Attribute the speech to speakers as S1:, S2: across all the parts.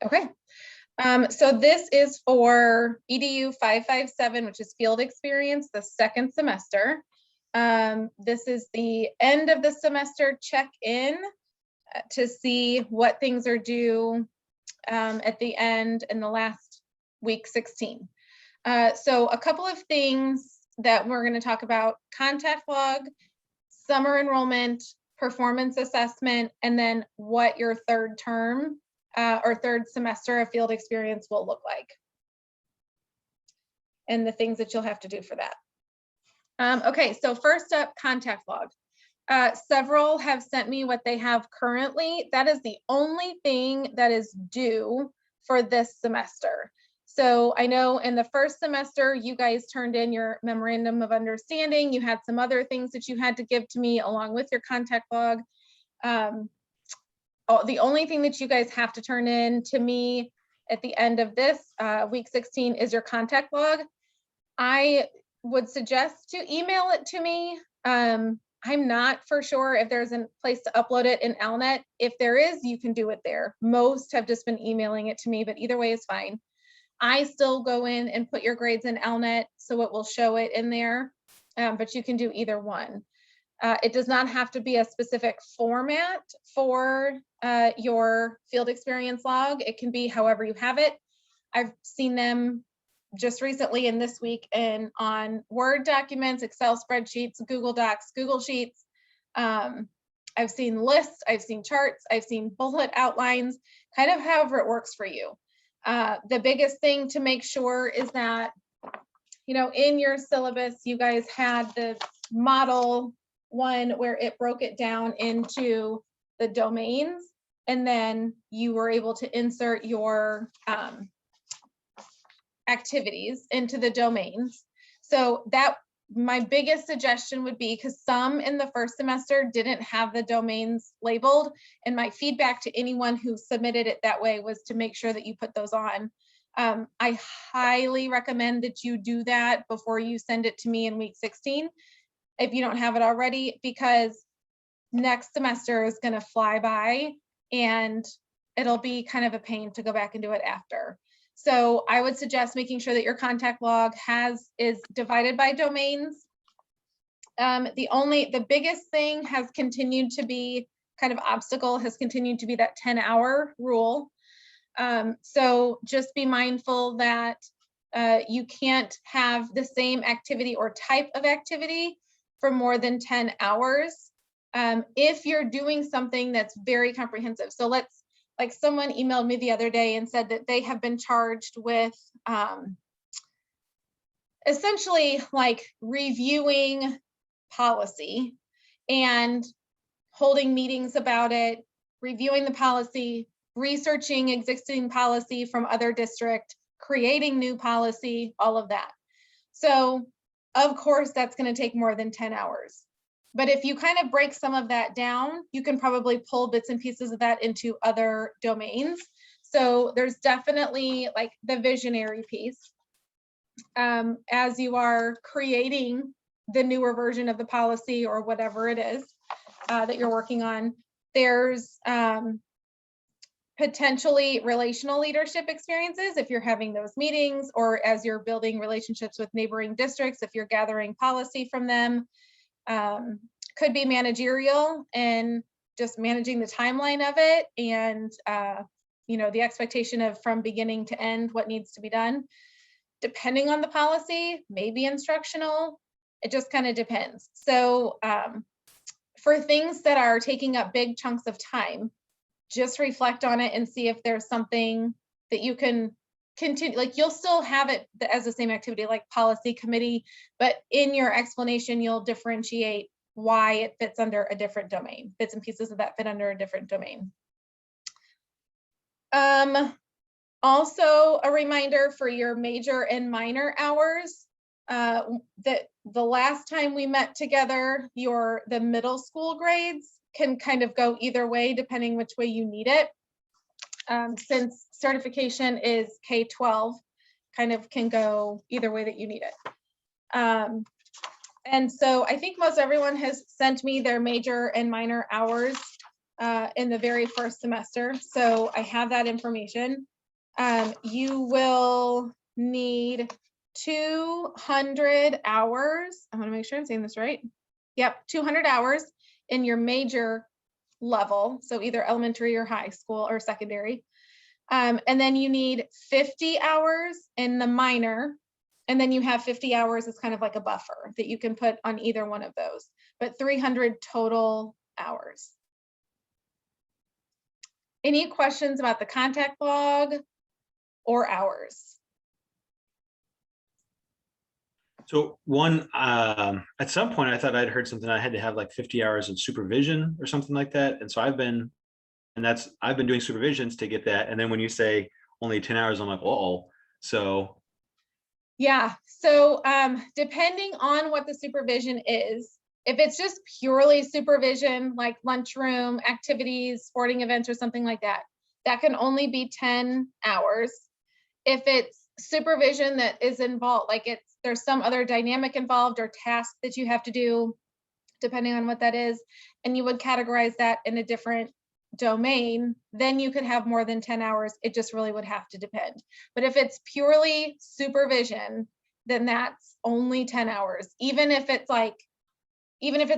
S1: Okay. So this is for EDU557, which is field experience, the second semester. This is the end of the semester check-in to see what things are due at the end in the last week 16. So a couple of things that we're going to talk about: contact log, summer enrollment, performance assessment, and then what your third term or third semester of field experience will look like, and the things that you'll have to do for that. Okay, so first up, contact log. Several have sent me what they have currently. That is the only thing that is due for this semester. So I know in the first semester, you guys turned in your memorandum of understanding. You had some other things that you had to give to me along with your contact log. The only thing that you guys have to turn in to me at the end of this week 16 is your contact log. I would suggest to email it to me. I'm not for sure if there's a place to upload it in LNet. If there is, you can do it there. Most have just been emailing it to me, but either way is fine. I still go in and put your grades in LNet, so it will show it in there, but you can do either one. It does not have to be a specific format for your field experience log. It can be however you have it. I've seen them just recently in this week and on Word documents, Excel spreadsheets, Google Docs, Google Sheets. I've seen lists, I've seen charts, I've seen bullet outlines, kind of however it works for you. The biggest thing to make sure is that, you know, in your syllabus, you guys had the model one where it broke it down into the domains, and then you were able to insert your activities into the domains. So that my biggest suggestion would be, because some in the first semester didn't have the domains labeled, and my feedback to anyone who submitted it that way was to make sure that you put those on. I highly recommend that you do that before you send it to me in week 16, if you don't have it already, because next semester is going to fly by and it'll be kind of a pain to go back and do it after. So I would suggest making sure that your contact log is divided by domains. The biggest thing has continued to be kind of obstacle has continued to be that 10-hour rule. So just be mindful that you can't have the same activity or type of activity for more than 10 hours. If you're doing something that's very comprehensive. So like someone emailed me the other day and said that they have been charged with essentially like reviewing policy and holding meetings about it, reviewing the policy, researching existing policy from other districts, creating new policy, all of that. So of course, that's going to take more than 10 hours. But if you kind of break some of that down, you can probably pull bits and pieces of that into other domains. So there's definitely like the visionary piece. As you are creating the newer version of the policy or whatever it is that you're working on, there's potentially relational leadership experiences if you're having those meetings, or as you're building relationships with neighboring districts, if you're gathering policy from them. Could be managerial and just managing the timeline of it, and you know, the expectation of from beginning to end what needs to be done. Depending on the policy, maybe instructional. It just kind of depends. So for things that are taking up big chunks of time, just reflect on it and see if there's something that you can continue. Like you'll still have it as the same activity like policy committee, but in your explanation, you'll differentiate why it fits under a different domain, bits and pieces of that fit under a different domain. Also a reminder for your major and minor hours, that the last time we met together, the middle school grades can kind of go either way depending which way you need it. Since certification is K-12, kind of can go either way that you need it. And so I think most everyone has sent me their major and minor hours in the very first semester. So I have that information. You will need 200 hours. I want to make sure I'm saying this right. Yep, 200 hours in your major level. So either elementary or high school or secondary. And then you need 50 hours in the minor. And then you have 50 hours as kind of like a buffer that you can put on either one of those, but 300 total hours. Any questions about the contact log or hours?
S2: So one, at some point I thought I'd heard something, I had to have like 50 hours of supervision or something like that. And so I've been doing supervisions to get that. And then when you say only 10 hours, I'm like, uh-oh. So.
S1: Yeah, so depending on what the supervision is, if it's just purely supervision, like lunchroom activities, sporting events, or something like that, that can only be 10 hours. If it's supervision that is involved, like there's some other dynamic involved or task that you have to do, depending on what that is, and you would categorize that in a different domain, then you could have more than 10 hours. It just really would have to depend. But if it's purely supervision, then that's only 10 hours, even if it's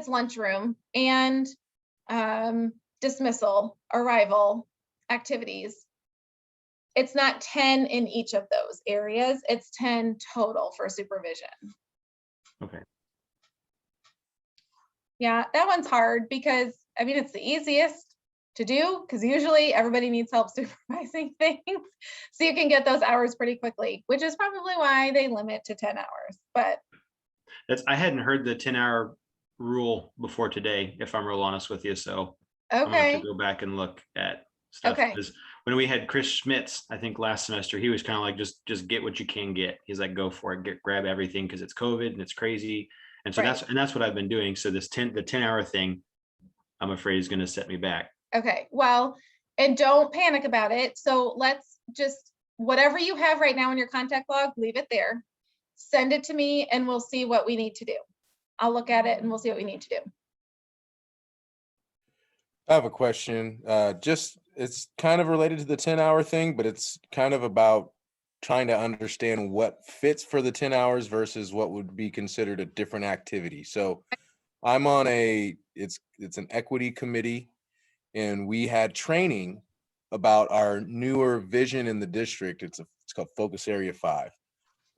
S1: lunchroom and dismissal, arrival, activities. It's not 10 in each of those areas. It's 10 total for supervision.
S2: Okay.
S1: Yeah, that one's hard because, I mean, it's the easiest to do because usually everybody needs help supervising things. So you can get those hours pretty quickly, which is probably why they limit to 10 hours. But
S2: I hadn't heard the 10-hour rule before today, if I'm real honest with you. So
S1: okay.
S2: I'm going to have to go back and look at stuff.
S1: Okay.
S2: Because when we had Chris Schmitz, I think last semester, he was kind of like, just get what you can get. He's like, go for it, grab everything because it's COVID and it's crazy. And so
S1: right.
S2: that's what I've been doing. So the 10-hour thing, I'm afraid is going to set me back.
S1: Okay, well, and don't panic about it. So let's just, whatever you have right now in your contact log, leave it there. Send it to me and we'll see what we need to do. I'll look at it and we'll see what we need to do.
S3: I have a question. It's kind of related to the 10-hour thing, but it's kind of about trying to understand what fits for the 10 hours versus what would be considered a different activity. So I'm on it's an equity committee, and we had training about our newer vision in the district. It's called Focus Area 5.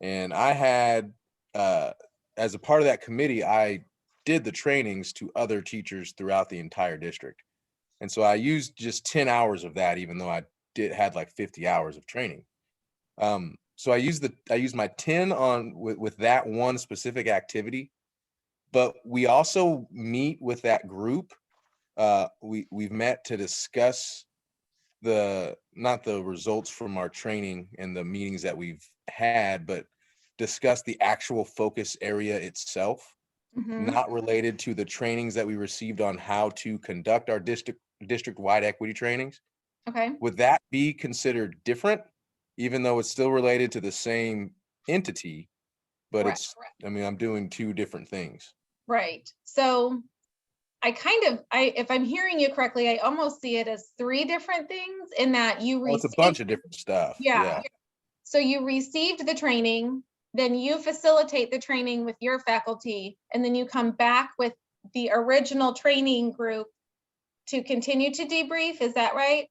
S3: And I had, as a part of that committee, I did the trainings to other teachers throughout the entire district. And so I used just 10 hours of that, even though I had like 50 hours of training. So I used my 10 on with that one specific activity, but we also meet with that group. We've met to discuss not the results from our training and the meetings that we've had, but discuss the actual focus area itself, not related to the trainings that we received on how to conduct our district-wide equity trainings.
S1: Okay.
S3: Would that be considered different, even though it's still related to the same entity, but
S1: Correct.
S3: I mean, I'm doing two different things.
S1: Right. So if I'm hearing you correctly, I almost see it as three different things in that you received.
S3: It's a bunch of different stuff.
S1: Yeah. So you received the training, then you facilitate the training with your faculty, and then you come back with the original training group to continue to debrief. Is that right?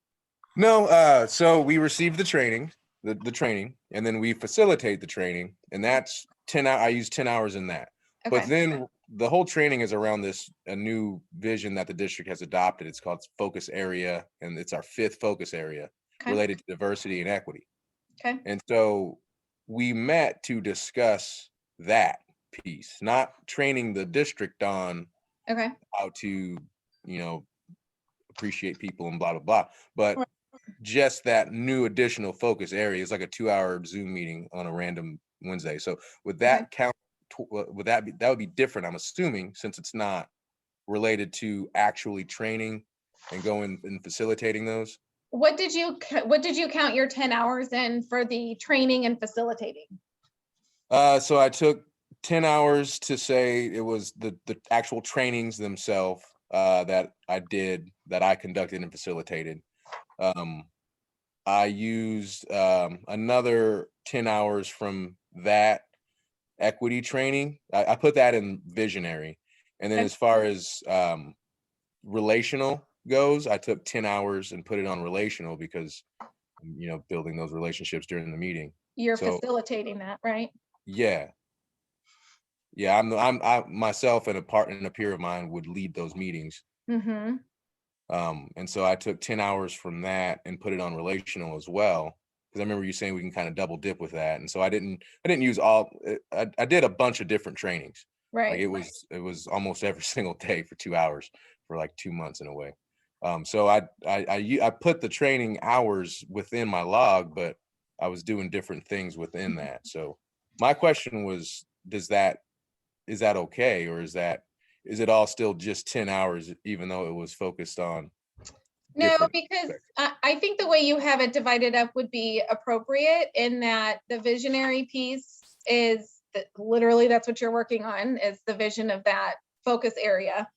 S3: No, so we received the training, and then we facilitate the training, and that's 10 hours. I use 10 hours in that.
S1: Okay.
S3: But then the whole training is around a new vision that the district has adopted. It's called Focus Area, and it's our 5th focus area related to diversity and equity.
S1: Okay.
S3: And so we met to discuss that piece, not training the district on how to, appreciate people and blah, blah, blah, but just that new additional focus area is like a 2-hour Zoom meeting on a random Wednesday. So would that count? That would be different, I'm assuming, since it's not related to actually training and going and facilitating those.
S1: What did you count your 10 hours in for the training and facilitating?
S3: So I took 10 hours to say it was the actual trainings themselves, that I conducted and facilitated. I used another 10 hours from that equity training. I put that in visionary. And then
S1: Okay.
S3: as far as relational goes, I took 10 hours and put it on relational because, building those relationships during the meeting.
S1: You're
S3: So
S1: facilitating that, right?
S3: yeah. Yeah, I myself and a partner and a peer of mine would lead those meetings.
S1: Mm-hmm.
S3: And so I took 10 hours from that and put it on relational as well. Because I remember you saying we can kind of double dip with that. And so I didn't use all, I did a bunch of different trainings. Like
S1: Right.
S3: it was almost every single day for 2 hours for like 2 months in a way. So I put the training hours within my log, but I was doing different things within that. So my question was, is that okay? Or is it all still just 10 hours, even though it was focused on
S1: No,
S3: different
S1: because
S3: aspects?
S1: I think the way you have it divided up would be appropriate in that the visionary piece is literally that's what you're working on, is the vision of that focus area.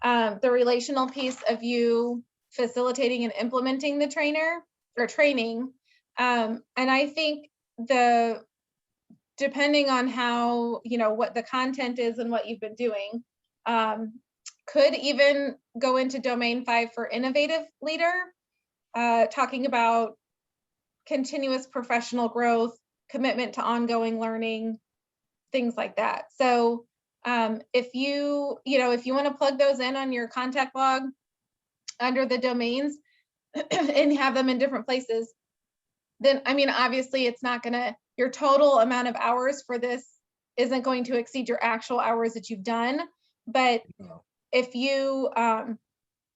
S1: The relational piece of you facilitating and implementing the training. And I think depending on how, what the content is and what you've been doing, could even go into domain 5 for innovative leader, talking about continuous professional growth, commitment to ongoing learning, things like that. So if you want to plug those in on your contact log under the domains and have them in different places, then, obviously it's not gonna, your total amount of hours for this isn't going to exceed your actual hours that you've done. But if you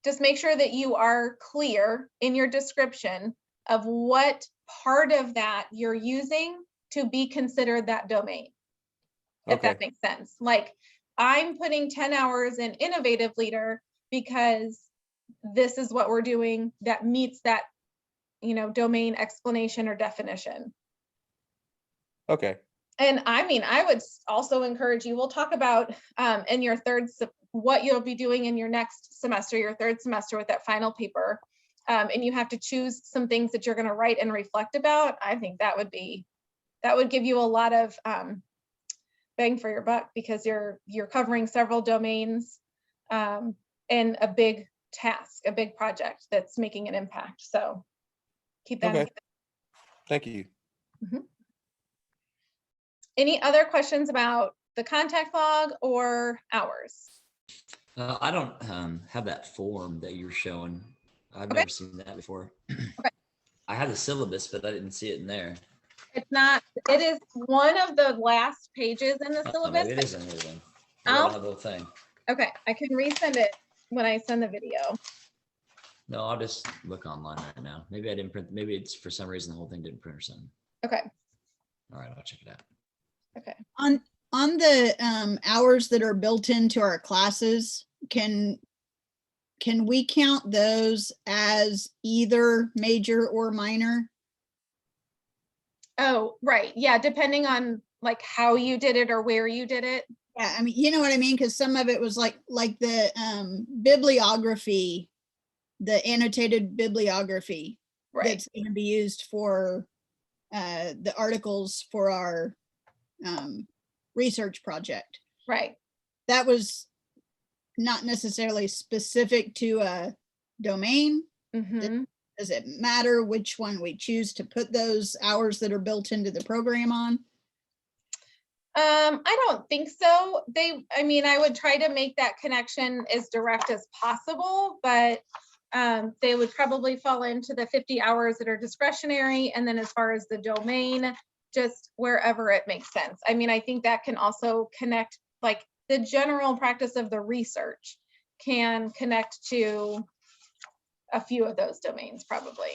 S1: just make sure that you are clear in your description of what part of that you're using to be considered that domain, if that makes sense. Like, I'm putting 10 hours in innovative leader because this is what we're doing that meets that, domain explanation or definition.
S3: Okay.
S1: And I would also encourage you, we'll talk about in your what you'll be doing in your next semester, your third semester with that final paper. And you have to choose some things that you're going to write and reflect about. I think that would give you a lot of bang for your buck, because you're covering several domains and a big task, a big project that's making an impact. So keep that in mind.
S3: Thank you.
S1: Mm-hmm. Any other questions about the contact log or hours?
S4: I don't have that form that you're showing. I've never seen that before.
S1: Okay.
S4: I have the syllabus, but I didn't see it in there.
S1: It's not, it is one of the last pages in the syllabus.
S4: Maybe it is in here then. I don't have the whole thing.
S1: Okay, I can resend it when I send the video.
S4: No, I'll just look online right now. Maybe I didn't print. Maybe it's for some reason the whole thing didn't print or something.
S1: Okay.
S4: All right, I'll check it out.
S1: Okay.
S5: On the hours that are built into our classes, can we count those as either major or minor?
S1: Oh, right. Yeah, depending on like how you did it or where you did it.
S5: Yeah, you know what I mean? Because some of it was like the bibliography, the annotated bibliography,
S1: right,
S5: that's going to be used for the articles for our research project.
S1: Right.
S5: That was not necessarily specific to a domain.
S1: Mm-hmm.
S5: Does it matter which one we choose to put those hours that are built into the program on?
S1: I don't think so. I would try to make that connection as direct as possible, but they would probably fall into the 50 hours that are discretionary. And then as far as the domain, just wherever it makes sense. I think that can also connect, like the general practice of the research can connect to a few of those domains probably.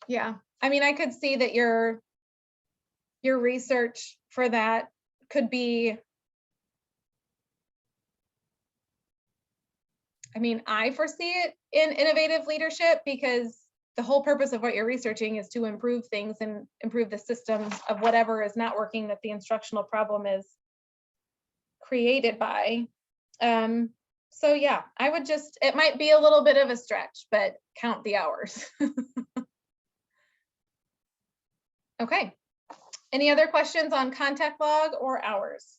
S1: Yeah, I could see that your research for that could be, I foresee it in innovative leadership because the whole purpose of what you're researching is to improve things and improve the system of whatever is not working that the instructional problem is created by. So yeah, I would just, it might be a little bit of a stretch, but count the hours. Okay. Any other questions on contact log or hours?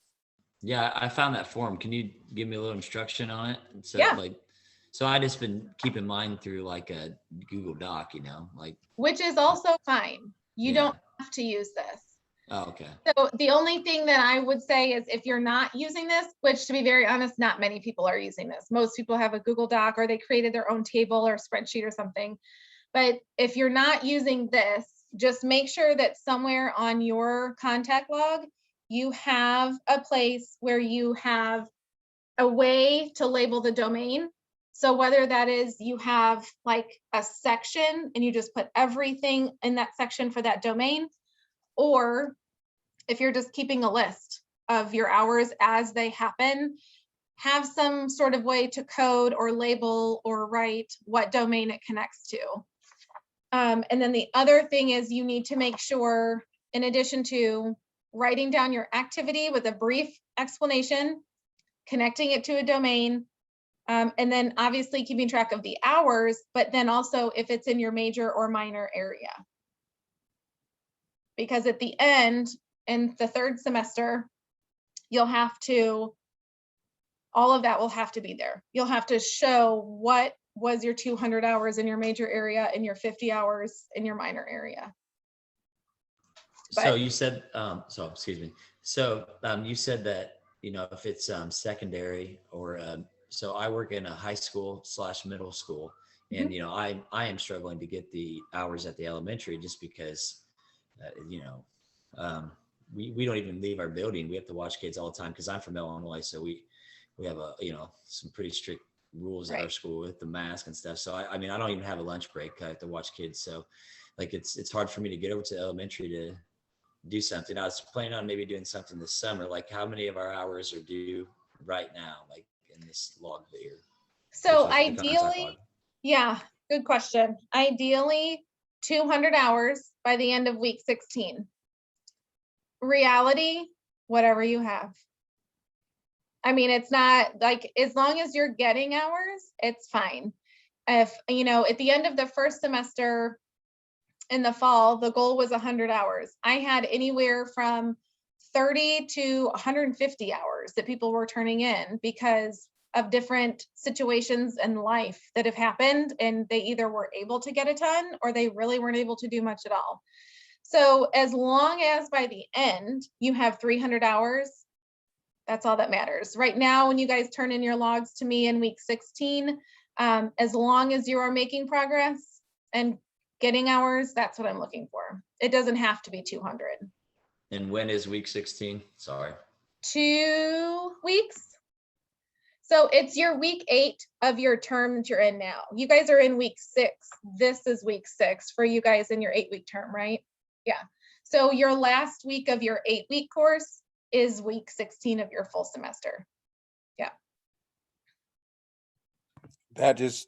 S4: Yeah, I found that form. Can you give me a little instruction on it? So
S1: Yeah.
S4: like, so I just been keeping mine through like a Google Doc, like,
S1: Which is also fine. You
S4: Yeah.
S1: don't have to use this.
S4: oh, okay.
S1: So the only thing that I would say is if you're not using this, which to be very honest, not many people are using this. Most people have a Google Doc or they created their own table or spreadsheet or something. But if you're not using this, just make sure that somewhere on your contact log, you have a place where you have a way to label the domain. So whether that is you have like a section and you just put everything in that section for that domain, or if you're just keeping a list of your hours as they happen, have some sort of way to code or label or write what domain it connects to. And then the other thing is you need to make sure, in addition to writing down your activity with a brief explanation, connecting it to a domain, and then obviously keeping track of the hours, but then also if it's in your major or minor area. Because at the end, in the third semester, you'll have to, all of that will have to be there. You'll have to show what was your 200 hours in your major area and your 50 hours in your minor area.
S4: So
S1: But-
S4: you said, so excuse me. So you said that, if it's secondary or, so I work in a high school / middle school, and, I am struggling to get the hours at the elementary just because, we don't even leave our building. We have to watch kids all the time because I'm from Illinois. So we have some pretty strict rules at our
S1: Right.
S4: school with the mask and stuff. So I mean, I don't even have a lunch break. I have to watch kids. So like, it's hard for me to get over to elementary to do something. I was planning on maybe doing something this summer. Like, how many of our hours are due right now, like in this log here?
S1: So
S4: The contact
S1: ideally,
S4: log.
S1: yeah, good question. Ideally, 200 hours by the end of week 16. Reality, whatever you have. I mean, it's not like, as long as you're getting hours, it's fine. If, at the end of the first semester in the fall, the goal was 100 hours. I had anywhere from 30 to 150 hours that people were turning in because of different situations in life that have happened, and they either were able to get a ton or they really weren't able to do much at all. So as long as by the end you have 300 hours, that's all that matters. Right now, when you guys turn in your logs to me in week 16, as long as you are making progress and getting hours, that's what I'm looking for. It doesn't have to be 200.
S4: And when is week 16? Sorry.
S1: 2 weeks. So it's your week 8 of your term that you're in now. You guys are in week 6. This is week 6 for you guys in your 8-week term, right? Yeah. So your last week of your 8-week course is week 16 of your full semester. Yeah.
S3: That just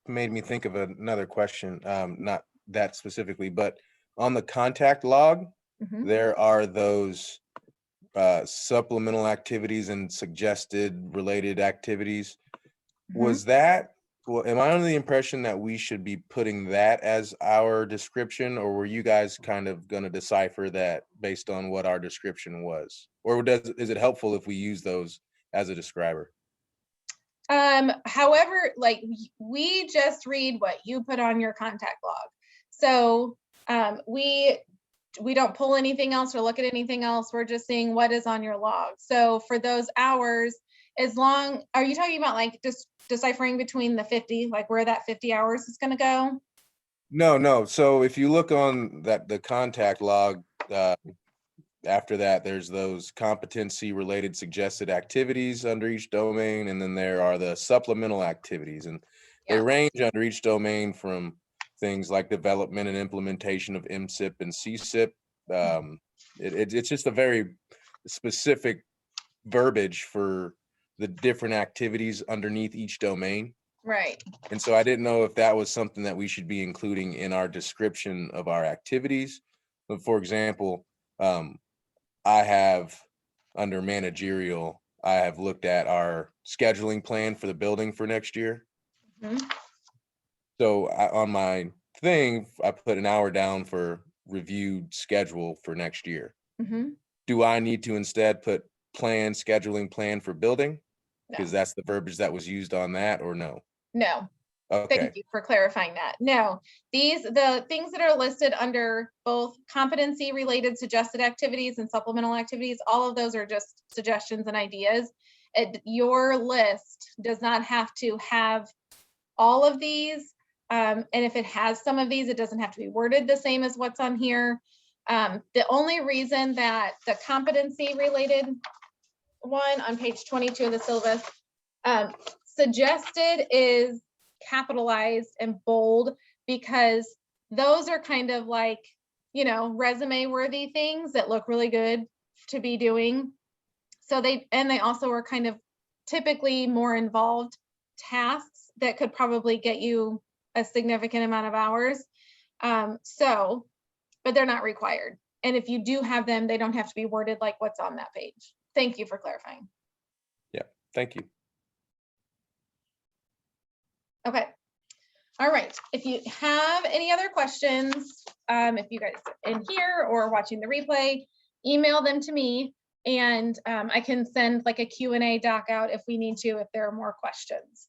S3: made me think of another question, not that specifically, but on the contact log,
S1: Mhm.
S3: there are those supplemental activities and suggested related activities. Was that, well, am I under the impression that we should be putting that as our description, or were you guys kind of going to decipher that based on what our description was? Or is it helpful if we use those as a describer?
S1: However, like we just read what you put on your contact log. So we don't pull anything else or look at anything else. We're just seeing what is on your log. So for those hours, are you talking about like just deciphering between the 50, like where that 50 hours is going to go?
S3: No. So if you look on the contact log, after that, there's those competency related suggested activities under each domain. And then there are the supplemental activities, and they
S1: Yeah.
S3: range under each domain from things like development and implementation of MSIP and CSIP. It's just a very specific verbiage for the different activities underneath each domain.
S1: Right.
S3: And so I didn't know if that was something that we should be including in our description of our activities. But for example, I have under managerial, I have looked at our scheduling plan for the building for next year.
S1: Mhm.
S3: So on my thing, I put an hour down for reviewed schedule for next year.
S1: Mhm.
S3: Do I need to instead put scheduling plan for building?
S1: No.
S3: Because that's the verbiage that was used on that, or no?
S1: No.
S3: Okay,
S1: Thank you for clarifying that. No, the things that are listed under both competency related suggested activities and supplemental activities, all of those are just suggestions and ideas. Your list does not have to have all of these. And if it has some of these, it doesn't have to be worded the same as what's on here. The only reason that the competency related one on page 22 of the syllabus suggested is capitalized and bold, because those are kind of like, you know, resume worthy things that look really good to be doing. So they also are kind of typically more involved tasks that could probably get you a significant amount of hours. But they're not required. And if you do have them, they don't have to be worded like what's on that page. Thank you for clarifying.
S3: yeah, thank you.
S1: Okay. All right. If you have any other questions, if you guys are in here or watching the replay, email them to me, and I can send like a Q&A doc out if we need to, if there are more questions.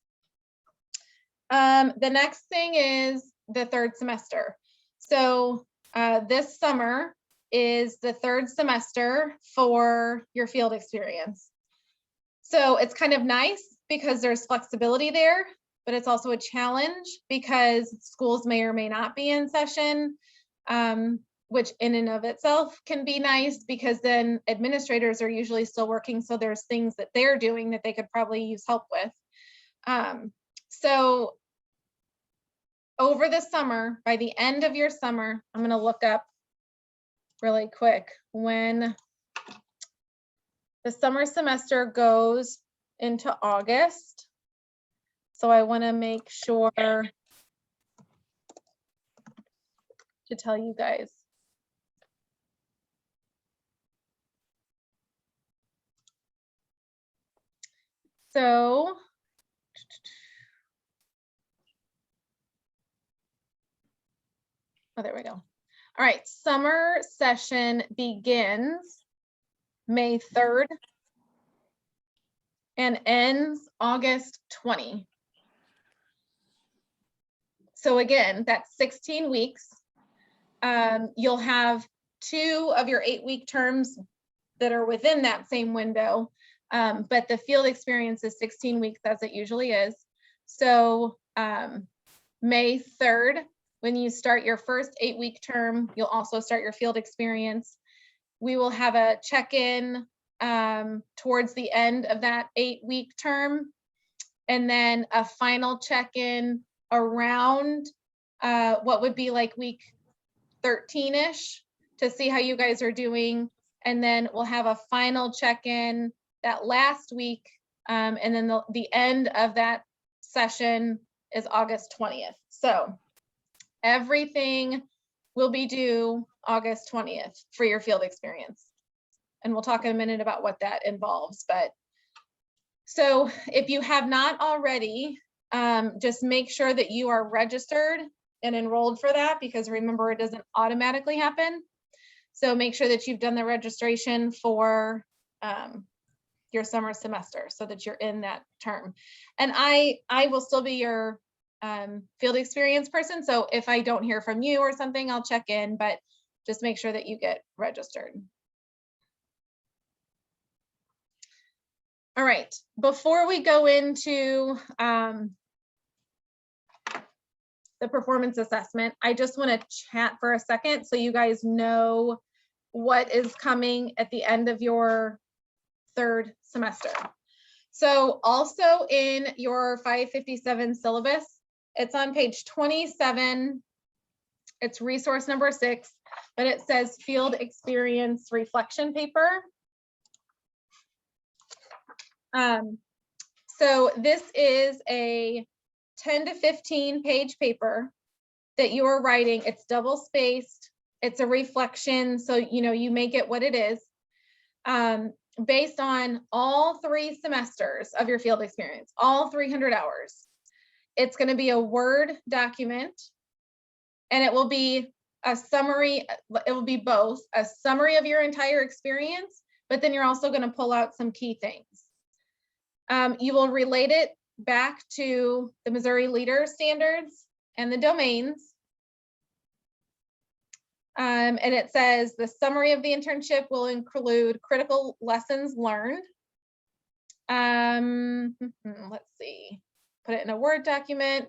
S1: The next thing is the third semester. So this summer is the third semester for your field experience. So it's kind of nice because there's flexibility there, but it's also a challenge because schools may or may not be in session, which in and of itself can be nice because then administrators are usually still working. So there's things that they're doing that they could probably use help with. So over the summer, by the end of your summer, I'm going to look up really quick when the summer semester goes into August. So I want to make sure to tell you guys. So oh, there we go. All right, summer session begins May 3rd and ends August 20. So again, that's 16 weeks. You'll have 2 of your 8-week terms that are within that same window, but the field experience is 16 weeks as it usually is. So May 3rd, when you start your first 8-week term, you'll also start your field experience. We will have a check-in towards the end of that 8-week term, and then a final check-in around what would be like week 13-ish to see how you guys are doing. And then we'll have a final check-in that last week. And then the end of that session is August 20th. So everything will be due August 20th for your field experience. And we'll talk in a minute about what that involves. But so if you have not already, just make sure that you are registered and enrolled for that, because remember, it doesn't automatically happen. So make sure that you've done the registration for your summer semester so that you're in that term. And I will still be your field experience person. So if I don't hear from you or something, I'll check in, but just make sure that you get registered. All right, before we go into the performance assessment, I just want to chat for a second so you guys know what is coming at the end of your third semester. So also in your 557 syllabus, it's on page 27. It's resource number 6, but it says field experience reflection paper. So this is a 10 to 15 page paper that you are writing. It's double spaced. It's a reflection. So, you make it what it is, based on all 3 semesters of your field experience, all 300 hours. It's going to be a Word document, and it will be a summary. It will be both a summary of your entire experience, but then you're also going to pull out some key things. You will relate it back to the Missouri Leader Standards and the domains. And it says the summary of the internship will include critical lessons learned. Let's see, put it in a Word document.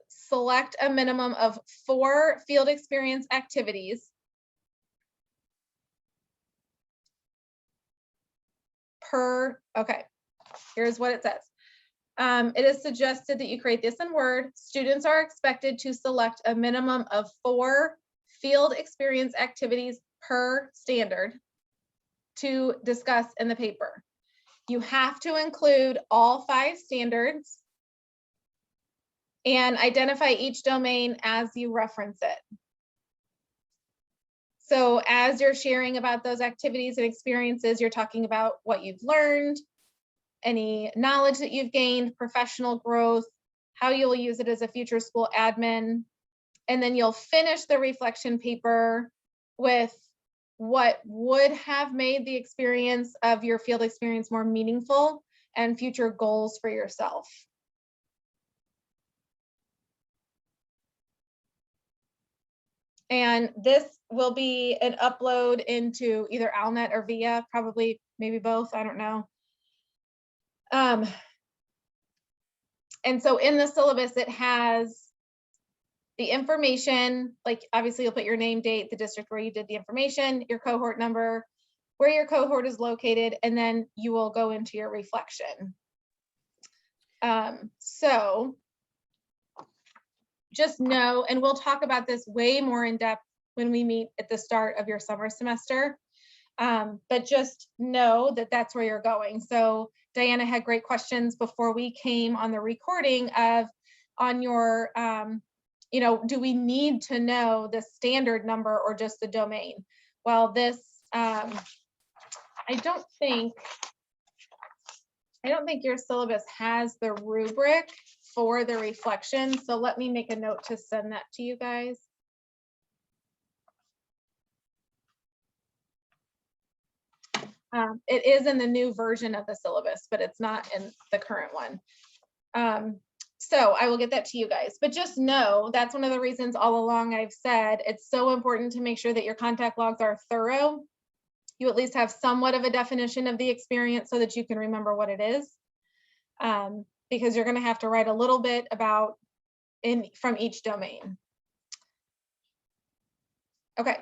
S1: Select a minimum of 4 field experience activities per, okay, here's what it says. It is suggested that you create this in Word. Students are expected to select a minimum of 4 field experience activities per standard to discuss in the paper. You have to include all 5 standards and identify each domain as you reference it. So as you're sharing about those activities and experiences, you're talking about what you've learned, any knowledge that you've gained, professional growth, how you'll use it as a future school admin, and then you'll finish the reflection paper with what would have made the experience of your field experience more meaningful and future goals for yourself. And this will be an upload into either Alnet or VIA, probably maybe both, I don't know. And so in the syllabus, it has the information, like obviously you'll put your name, date, the district where you did the information, your cohort number, where your cohort is located, and then you will go into your reflection. So just know, and we'll talk about this way more in depth when we meet at the start of your summer semester, but just know that that's where you're going. So Diana had great questions before we came on the recording of on your, do we need to know the standard number or just the domain? Well, this, I don't think your syllabus has the rubric for the reflection. So let me make a note to send that to you guys. It is in the new version of the syllabus, but it's not in the current one. So I will get that to you guys, but just know that's one of the reasons all along I've said it's so important to make sure that your contact logs are thorough. You at least have somewhat of a definition of the experience so that you can remember what it is. Because you're going to have to write a little bit about from each domain. Okay,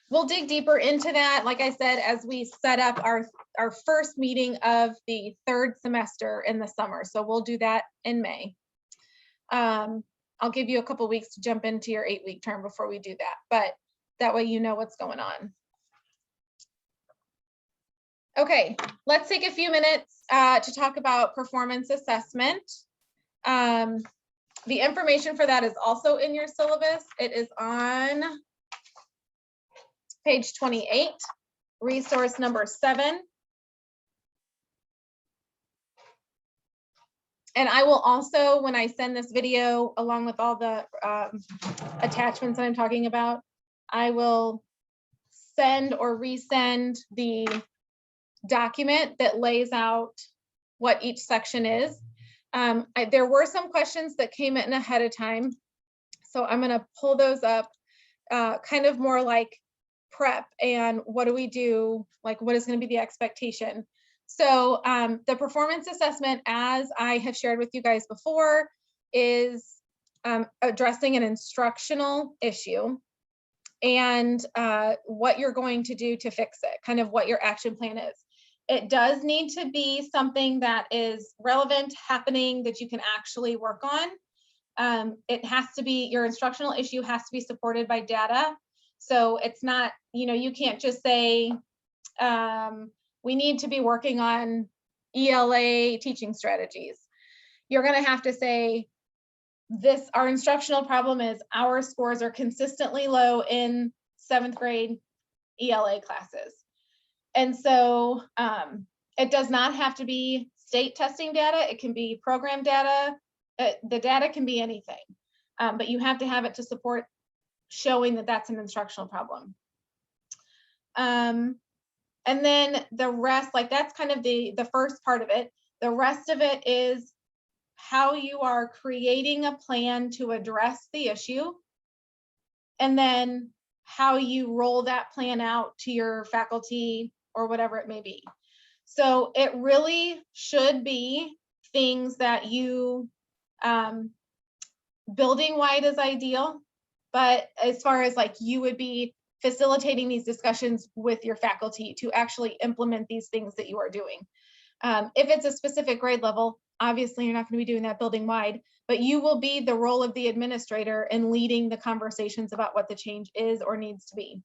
S1: we'll dig deeper into that, like I said, as we set up our first meeting of the 3rd semester in the summer. So we'll do that in May. I'll give you a couple weeks to jump into your 8-week term before we do that, but that way you know what's going on. Okay, let's take a few minutes to talk about performance assessment. The information for that is also in your syllabus. It is on page 28, resource number 7. And I will also, when I send this video along with all the attachments that I'm talking about, I will send or resend the document that lays out what each section is. There were some questions that came in ahead of time, so I'm going to pull those up, kind of more like prep and what do we do, like what is going to be the expectation. So the performance assessment, as I have shared with you guys before, is addressing an instructional issue and what you're going to do to fix it, kind of what your action plan is. It does need to be something that is relevant, happening, that you can actually work on. It has to be, your instructional issue has to be supported by data. So it's not, you can't just say, we need to be working on ELA teaching strategies. you're going to have to say, our instructional problem is our scores are consistently low in 7th grade ELA classes. And so it does not have to be state testing data. It can be program data. The data can be anything, but you have to have it to support showing that that's an instructional problem. And then the rest, like that's kind of the first part of it. The rest of it is how you are creating a plan to address the issue, and then how you roll that plan out to your faculty or whatever it may be. So it really should be things that you, building wide is ideal, but as far as like you would be facilitating these discussions with your faculty to actually implement these things that you are doing. If it's a specific grade level, obviously you're not going to be doing that building wide, but you will be the role of the administrator in leading the conversations about what the change is or needs to be.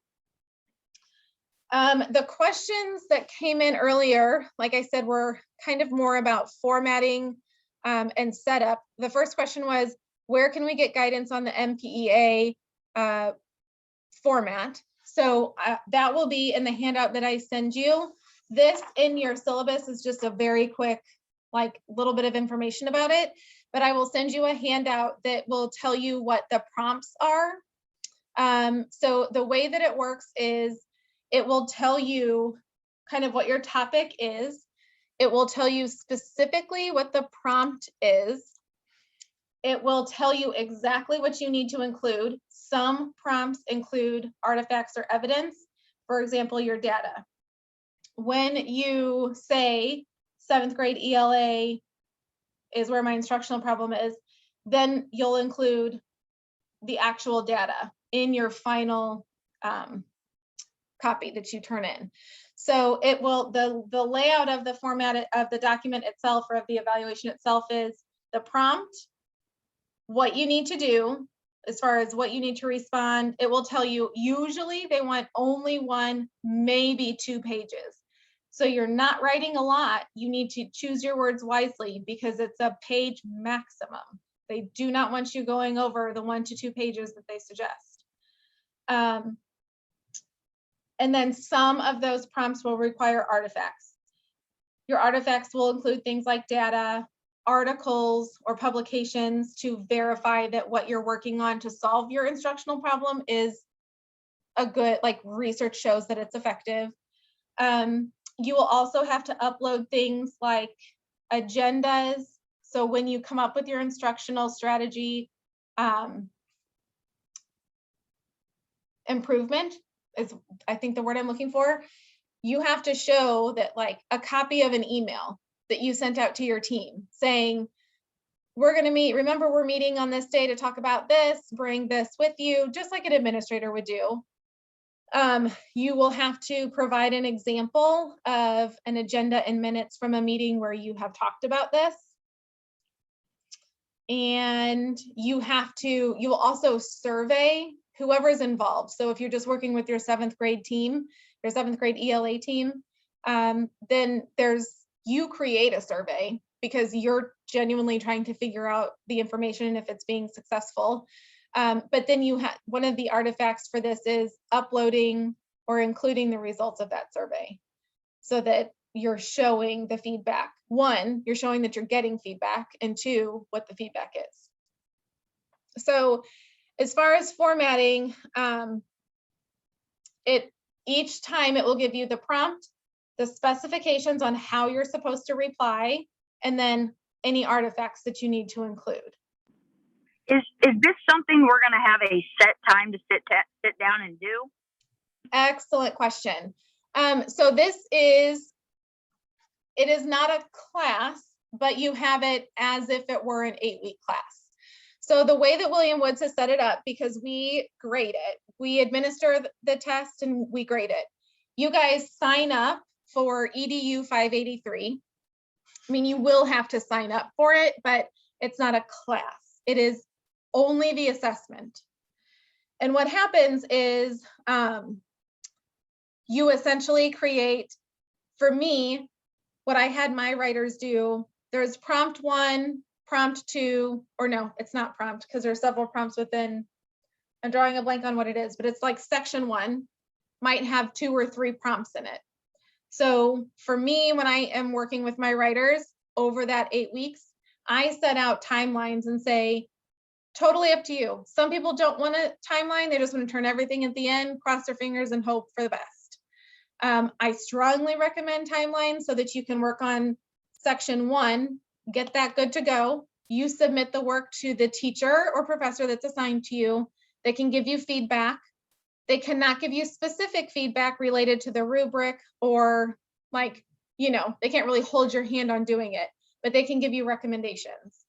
S1: The questions that came in earlier, like I said, were kind of more about formatting and setup. The first question was, where can we get guidance on the MPEA format? So that will be in the handout that I send you. This in your syllabus is just a very quick, like little bit of information about it, but I will send you a handout that will tell you what the prompts are. So the way that it works is it will tell you kind of what your topic is. It will tell you specifically what the prompt is. It will tell you exactly what you need to include. Some prompts include artifacts or evidence, for example, your data. When you say 7th grade ELA is where my instructional problem is, then you'll include the actual data in your final copy that you turn in. So it will, the layout of the format of the document itself or of the evaluation itself is the prompt, what you need to do as far as what you need to respond. It will tell you, usually they want only 1, maybe 2 pages. So you're not writing a lot. You need to choose your words wisely because it's a page maximum. They do not want you going over the 1 to 2 pages that they suggest. And then some of those prompts will require artifacts. Your artifacts will include things like data, articles, or publications to verify that what you're working on to solve your instructional problem is a good, like research shows that it's effective. You will also have to upload things like agendas. So when you come up with your instructional strategy, improvement is, I think, the word I'm looking for. You have to show that, like a copy of an email that you sent out to your team saying, we're going to meet, remember we're meeting on this day to talk about this, bring this with you, just like an administrator would do. You will have to provide an example of an agenda and minutes from a meeting where you have talked about this. And you will also survey whoever's involved. So if you're just working with your 7th grade team, your 7th grade ELA team, then you create a survey because you're genuinely trying to figure out the information and if it's being successful. But then one of the artifacts for this is uploading or including the results of that survey so that you're showing the feedback. 1, you're showing that you're getting feedback, and 2, what the feedback is. So as far as formatting, each time it will give you the prompt, the specifications on how you're supposed to reply, and then any artifacts that you need to include.
S6: Is this something we're going to have a set time to sit down and do?
S1: Excellent question. So it is not a class, but you have it as if it were an 8-week class. So the way that William Woods has set it up, because we grade it, we administer the test and we grade it. You guys sign up for EDU583. I mean, you will have to sign up for it, but it's not a class. It is only the assessment. And what happens is you essentially create, for me, what I had my writers do, there's prompt 1, prompt 2, or no, it's not prompt because there's several prompts within. I'm drawing a blank on what it is, but it's like section 1 might have 2 or 3 prompts in it. So for me, when I am working with my writers over that 8 weeks, I set out timelines and say, totally up to you. Some people don't want a timeline. They just want to turn everything at the end, cross their fingers and hope for the best. I strongly recommend timelines so that you can work on section 1, get that good to go. You submit the work to the teacher or professor that's assigned to you. They can give you feedback. They cannot give you specific feedback related to the rubric or like, they can't really hold your hand on doing it, but they can give you recommendations.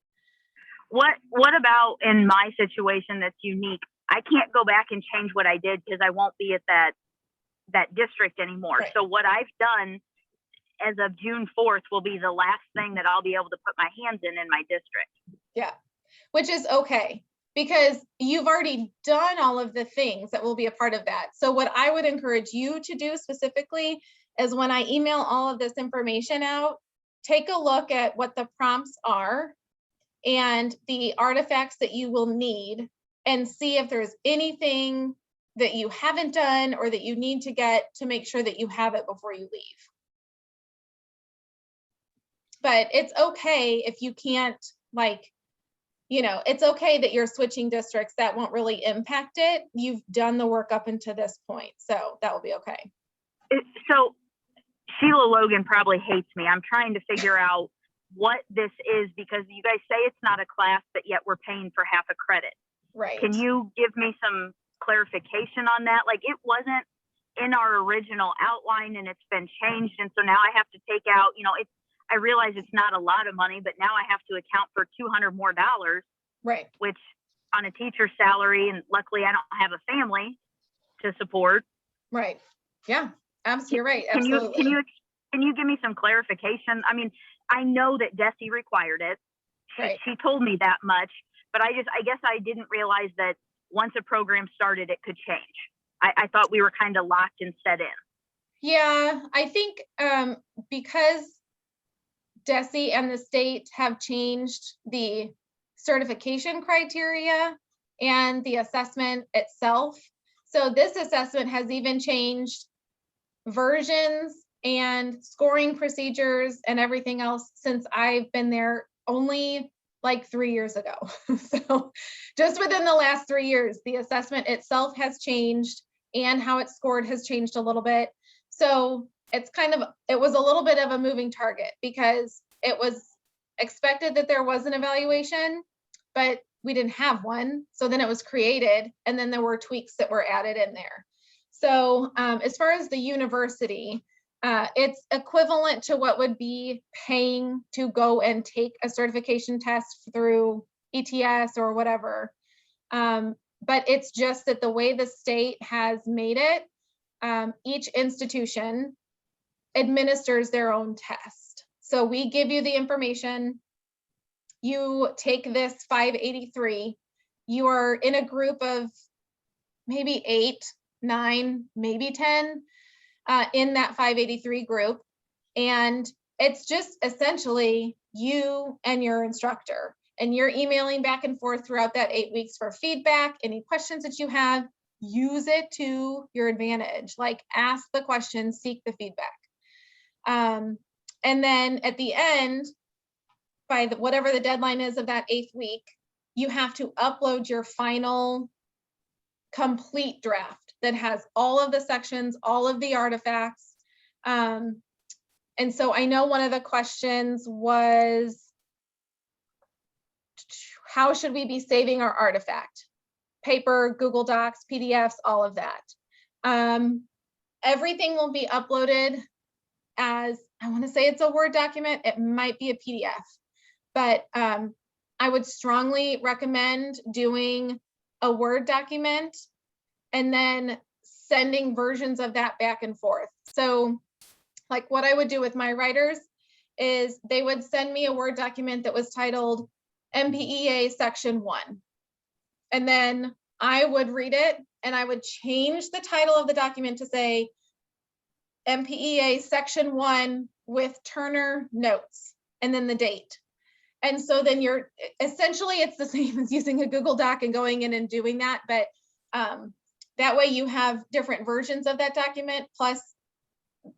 S6: What about in my situation that's unique? I can't go back and change what I did because I won't be at that district anymore.
S1: Right.
S6: So what I've done as of June 4th will be the last thing that I'll be able to put my hands in my district.
S1: Yeah, which is okay, because you've already done all of the things that will be a part of that. So what I would encourage you to do specifically is when I email all of this information out, take a look at what the prompts are and the artifacts that you will need and see if there's anything that you haven't done or that you need to get to make sure that you have it before you leave. But it's okay if you can't, it's okay that you're switching districts. That won't really impact it. You've done the work up until this point, so that will be okay.
S6: So Sheila Logan probably hates me. I'm trying to figure out what this is because you guys say it's not a class, but yet we're paying for half a credit.
S1: Right.
S6: Can you give me some clarification on that? Like, it wasn't in our original outline and it's been changed. And so now I have to take out, I realize it's not a lot of money, but now I have to account for $200 more,
S1: right,
S6: which on a teacher's salary, and luckily I don't have a family to support.
S1: Right. Yeah, absolutely. You're right. Absolutely.
S6: Can you give me some clarification? I mean, I know that DESE required it.
S1: Right.
S6: She told me that much, but I guess I didn't realize that once a program started, it could change. I thought we were kind of locked and set in.
S1: Yeah, I think because DESE and the state have changed the certification criteria and the assessment itself. So this assessment has even changed versions and scoring procedures and everything else since I've been there only like 3 years ago. So just within the last 3 years, the assessment itself has changed and how it's scored has changed a little bit. So it was a little bit of a moving target because it was expected that there was an evaluation, but we didn't have one. So then it was created and then there were tweaks that were added in there. So as far as the university, it's equivalent to what would be paying to go and take a certification test through ETS or whatever. But it's just that the way the state has made it, each institution administers their own test. So we give you the information, you take this 583, you are in a group of maybe 8, 9, maybe 10 in that 583 group. And it's just essentially you and your instructor. And you're emailing back and forth throughout that 8 weeks for feedback, any questions that you have, use it to your advantage, like ask the questions, seek the feedback. And then at the end, by whatever the deadline is of that 8th week, you have to upload your final complete draft that has all of the sections, all of the artifacts. And so I know one of the questions was, how should we be saving our artifact? Paper, Google Docs, PDFs, all of that. Everything will be uploaded as, I want to say it's a Word document. It might be a PDF, but I would strongly recommend doing a Word document and then sending versions of that back and forth. So like what I would do with my writers is they would send me a Word document that was titled MPEA section 1. And then I would read it and I would change the title of the document to say MPEA section 1 with Turner notes and then the date. And so then you're essentially, it's the same as using a Google Doc and going in and doing that, but that way you have different versions of that document. Plus,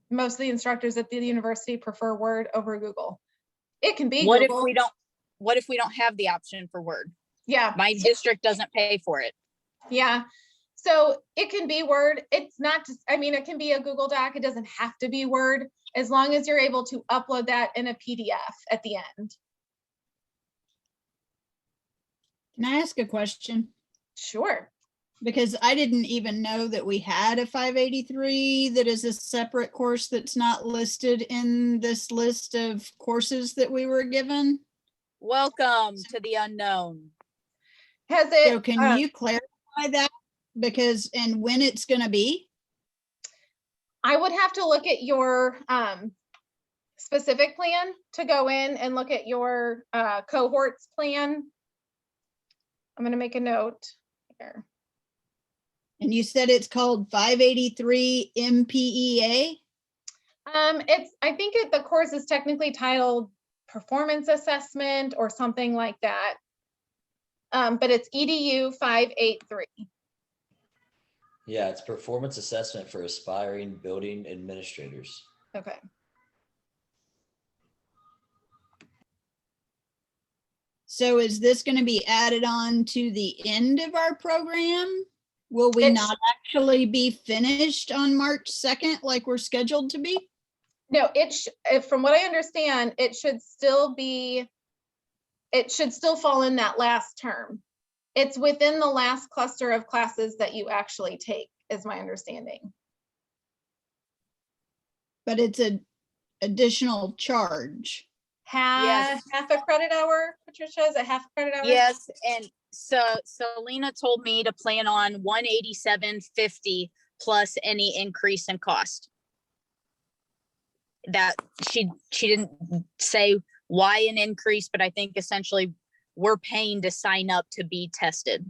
S1: most of the instructors at the university prefer Word over Google. It can be
S7: What if
S1: Google.
S7: what if we don't have the option for Word?
S1: Yeah.
S7: My district doesn't pay for it.
S1: Yeah. So it can be Word. It's not just, I mean, it can be a Google Doc. It doesn't have to be Word, as long as you're able to upload that in a PDF at the end.
S5: Can I ask a question?
S1: Sure.
S5: Because I didn't even know that we had a 583 that is a separate course that's not listed in this list of courses that we were given.
S7: Welcome to the unknown.
S1: Has it?
S5: So can you clarify that? Because, and when it's gonna be?
S1: I would have to look at your specific plan to go in and look at your cohorts plan. I'm going to make a note here.
S5: And you said it's called 583 MPEA?
S1: I think the course is technically titled Performance Assessment or something like that. But it's EDU583.
S4: Yeah, it's performance assessment for aspiring building administrators.
S1: Okay.
S5: So is this going to be added on to the end of our program? Will we not actually be finished on March 2nd like we're scheduled to be?
S1: No, from what I understand, it should still fall in that last term. It's within the last cluster of classes that you actually take, is my understanding.
S5: But it's an additional charge.
S7: Yes.
S1: Half a credit hour, Patricia, is it half a credit hour?
S7: Yes, and so Lena told me to plan on 187.50 plus any increase in cost. That she didn't say why an increase, but I think essentially we're paying to sign up to be tested,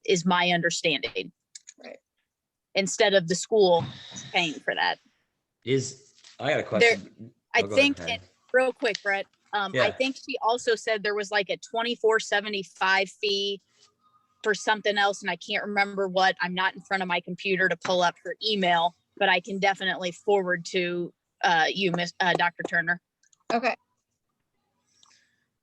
S7: is my understanding.
S1: Right.
S7: Instead of the school paying for that.
S4: I got a question.
S7: I
S4: Go
S7: think,
S4: ahead.
S7: real quick, Brett, I
S4: Yeah.
S7: think she also said there was like a $24.75 fee for something else, and I can't remember what. I'm not in front of my computer to pull up her email, but I can definitely forward to you, Miss Dr. Turner.
S1: Okay.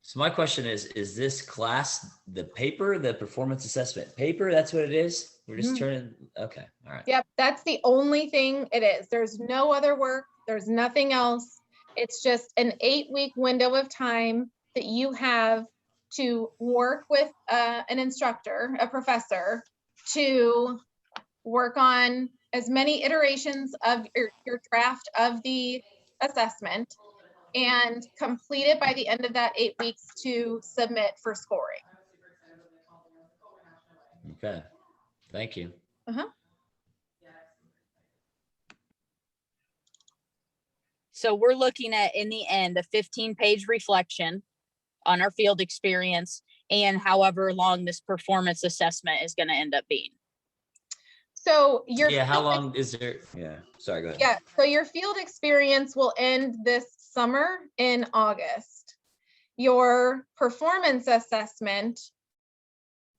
S4: So my question is this class the paper, the performance assessment paper? That's what it is? We're just turning, okay, all right.
S1: Yep, that's the only thing it is. There's no other work. There's nothing else. It's just an 8-week window of time that you have to work with an instructor, a professor, to work on as many iterations of your draft of the assessment and complete it by the end of that 8 weeks to submit for scoring.
S4: Okay, thank you.
S1: Uh-huh.
S7: So we're looking at, in the end, a 15-page reflection on our field experience and however long this performance assessment is going to end up being.
S1: So
S4: how long is there? Yeah, sorry, go ahead.
S1: Yeah, so your field experience will end this summer in August. Your performance assessment,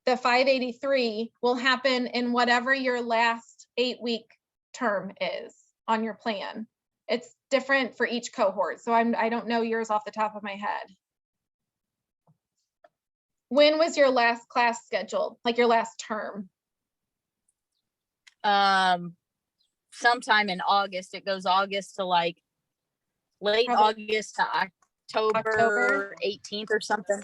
S1: the 583, will happen in whatever your last 8-week term is on your plan. It's different for each cohort, so I don't know yours off the top of my head. When was your last class scheduled, like your last term?
S7: Sometime in August. It goes August to like late August to October 18th or something.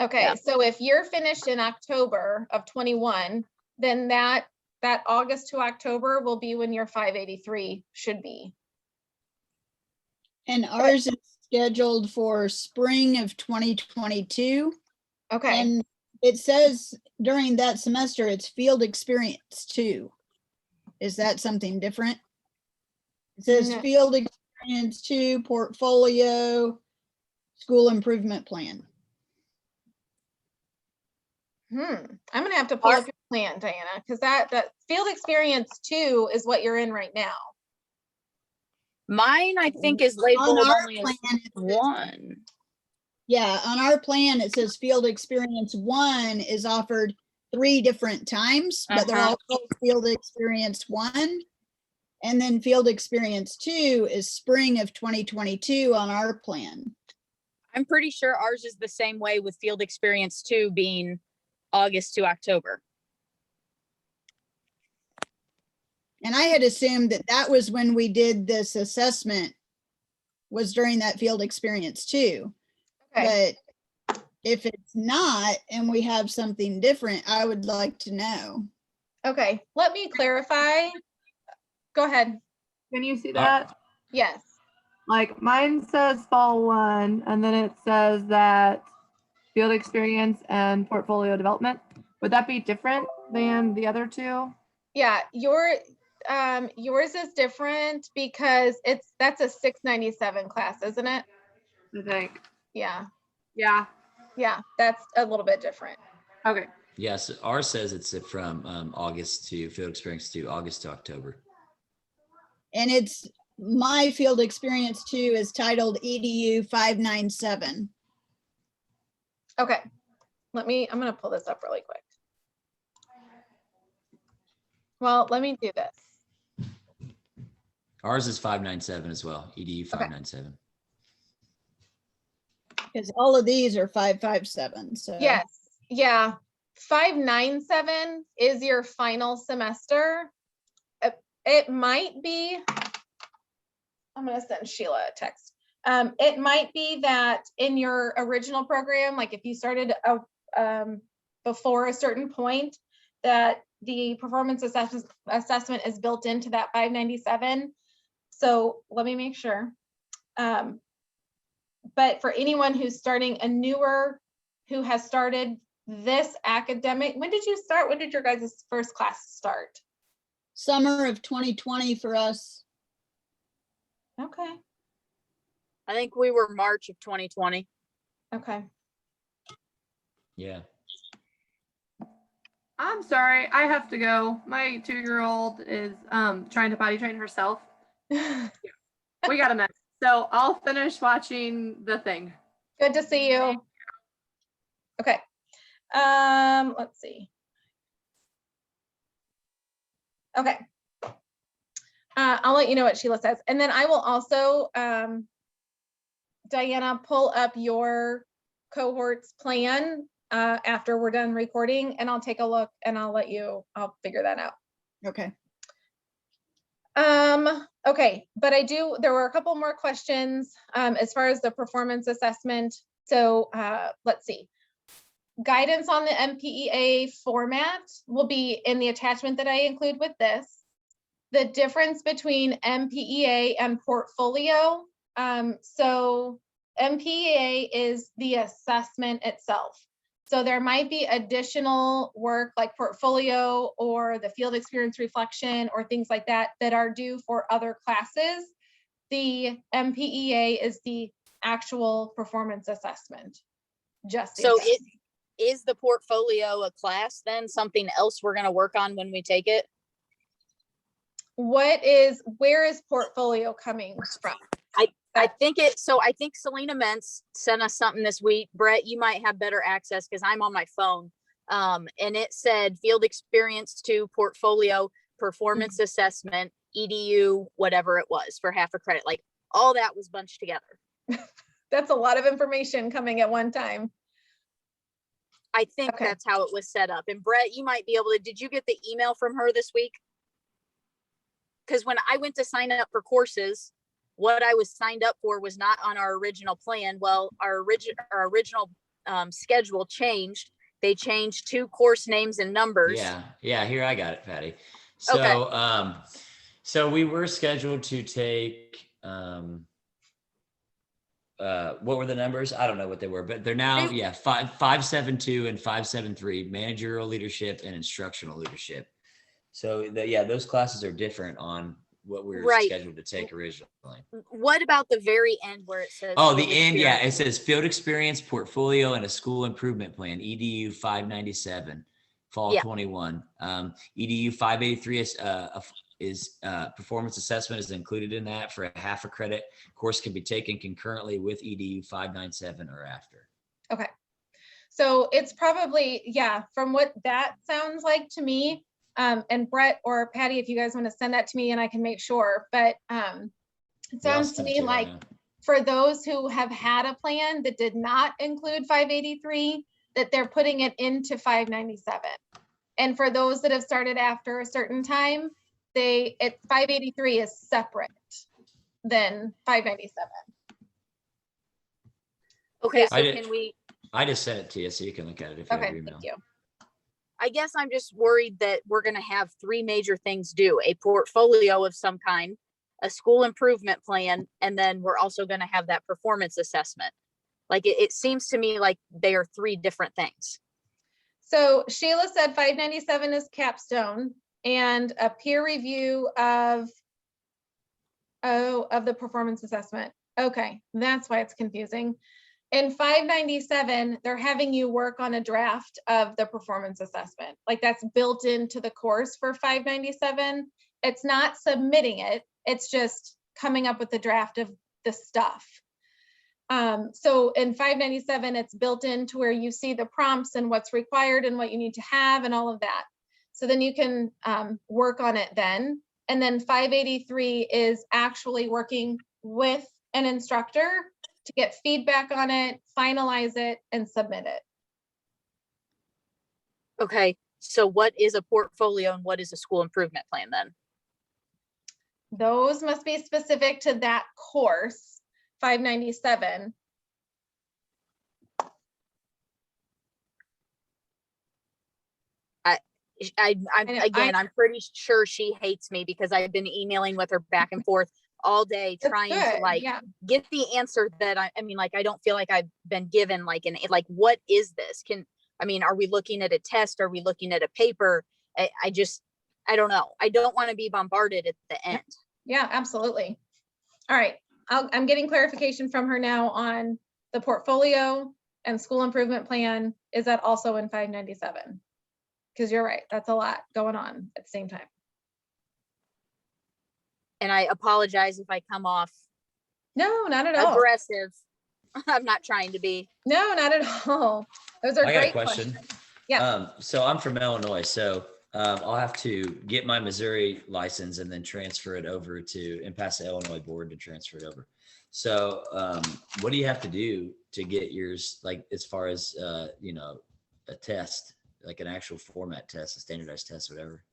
S1: Okay, yeah. So if you're finished in October of 21, then that August to October will be when your 583 should be.
S5: And ours is scheduled for spring of 2022.
S1: Okay.
S5: And it says during that semester, it's field experience 2. Is that something different? It says
S1: No.
S5: Field experience 2, portfolio, school improvement plan.
S1: I'm gonna have to pull up your plan, Diana, because that field experience 2 is what you're in right now.
S7: Mine, I think, is labeled
S5: On our
S7: only
S5: plan,
S7: as 1.
S5: Yeah, on our plan, it says field experience 1 is offered 3 different times, but they're all called field experience 1. And then field experience 2 is spring of 2022 on our plan.
S7: I'm pretty sure ours is the same way with field experience 2 being August to October.
S5: And I had assumed that that was when we did this assessment, was during that field experience 2.
S1: Okay,
S5: But if it's not, and we have something different, I would like to know.
S1: okay, let me clarify. Go ahead.
S8: Can you see that?
S1: Yes.
S8: Like mine says fall 1, and then it says that field experience and portfolio development. Would that be different than the other 2?
S1: Yeah, yours is different because that's a 697 class, isn't it?
S8: I think.
S1: Yeah,
S8: Yeah.
S1: yeah, that's a little bit different.
S8: Okay.
S4: Yes, ours says it's from August to field experience to August to October.
S5: And it's, my field experience 2 is titled EDU597.
S1: Okay, I'm gonna pull this up really quick. Well, let me do this.
S4: Ours is 597 as well, EDU 597.
S5: Because all of these are 557, so.
S1: Yes, yeah. 597 is your final semester. It might be, I'm gonna send Sheila a text. It might be that in your original program, like if you started before a certain point, that the performance assessment is built into that 597. So let me make sure. But for anyone who's starting a newer, who has started this academic, when did you start? When did your guys' first class start?
S5: Summer of 2020 for us.
S1: Okay,
S7: I think we were March of 2020.
S1: okay.
S4: Yeah.
S8: I'm sorry, I have to go. My 2-year-old is trying to potty train herself. We got a mess. So I'll finish watching the thing.
S1: Good to see you. Okay. Let's see. Okay. I'll let you know what Sheila says. And then I will also, Diana, pull up your cohort's plan after we're done recording, and I'll take a look and I'll figure that out.
S5: Okay.
S1: Okay, but there were a couple more questions as far as the performance assessment. So let's see. Guidance on the MPEA format will be in the attachment that I include with this. The difference between MPEA and portfolio. So MPEA is the assessment itself. So there might be additional work like portfolio or the field experience reflection or things like that that are due for other classes. The MPEA is the actual performance assessment. Just
S7: So is the portfolio a class then, something else we're going to work on when we take it?
S1: where is portfolio coming from?
S7: I think Selena Mentz sent us something this week. Brett, you might have better access because I'm on my phone. And it said field experience to portfolio performance assessment, EDU, whatever it was, for half a credit. Like all that was bunched together.
S1: That's a lot of information coming at one time.
S7: I think
S1: Okay.
S7: that's how it was set up. And Brett, you might be able to, did you get the email from her this week? Because when I went to sign up for courses, what I was signed up for was not on our original plan. Well, our original schedule changed. They changed 2 course names and numbers.
S4: Yeah, here I got it, Patty. So so we were scheduled to take what were the numbers? I don't know what they were, but they're now 572 and 573, managerial leadership and instructional leadership. So those classes are different on what we were scheduled to take originally.
S7: What about the very end where it says?
S4: Oh, the end, it says field experience, portfolio, and a school improvement plan, EDU 597, fall 21. EDU 583 is is performance assessment is included in that for a half a credit. Course can be taken concurrently with EDU 597 or after.
S1: Okay. So it's probably, yeah, from what that sounds like to me, and Brett or Patty, if you guys want to send that to me and I can make sure, but it
S4: Yeah, I'll
S1: sounds to
S4: send it
S1: me
S4: you right
S1: like
S4: now.
S1: for those who have had a plan that did not include 583, that they're putting it into 597. And for those that have started after a certain time, 583 is separate than 597.
S7: Okay,
S1: Yeah.
S7: so
S4: I did-
S7: can we,
S4: I just sent it to you so you can look at it if you have
S1: Okay,
S4: your email.
S1: thank you.
S7: I guess I'm just worried that we're gonna have three major things due, a portfolio of some kind, a school improvement plan, and then we're also gonna have that performance assessment. Like, it seems to me like they are three different things.
S1: So Sheila said 597 is capstone and a peer review of the performance assessment. Okay, that's why it's confusing. In 597, they're having you work on a draft of the performance assessment. Like that's built into the course for 597. It's not submitting it. It's just coming up with the draft of the stuff. So in 597, it's built into where you see the prompts and what's required and what you need to have and all of that. So then you can work on it then. And then 583 is actually working with an instructor to get feedback on it, finalize it, and submit it.
S7: Okay, so what is a portfolio and what is a school improvement plan then?
S1: Those must be specific to that course, 597.
S7: I'm pretty sure she hates me because I've been emailing with her back and forth all day
S1: That's
S7: trying to
S1: good,
S7: like
S1: yeah.
S7: get the answer that I mean, like, I don't feel like I've been given like what is this? Are we looking at a test? Are we looking at a paper? I don't know. I don't want to be bombarded at the end.
S1: Yeah, absolutely. All right, I'm getting clarification from her now on the portfolio and school improvement plan. Is that also in 597? Because you're right, that's a lot going on at the same time.
S7: And I apologize if I come off
S1: No, not at all.
S7: aggressive. I'm not trying to be.
S1: No, not at all. Those are
S4: I got a
S1: great
S4: question.
S1: questions. Yeah.
S4: So I'm from Illinois, so I'll have to get my Missouri license and then transfer it over and pass the Illinois board to transfer it over. So what do you have to do to get yours, like as far as a test, like an actual format test, a standardized test, whatever,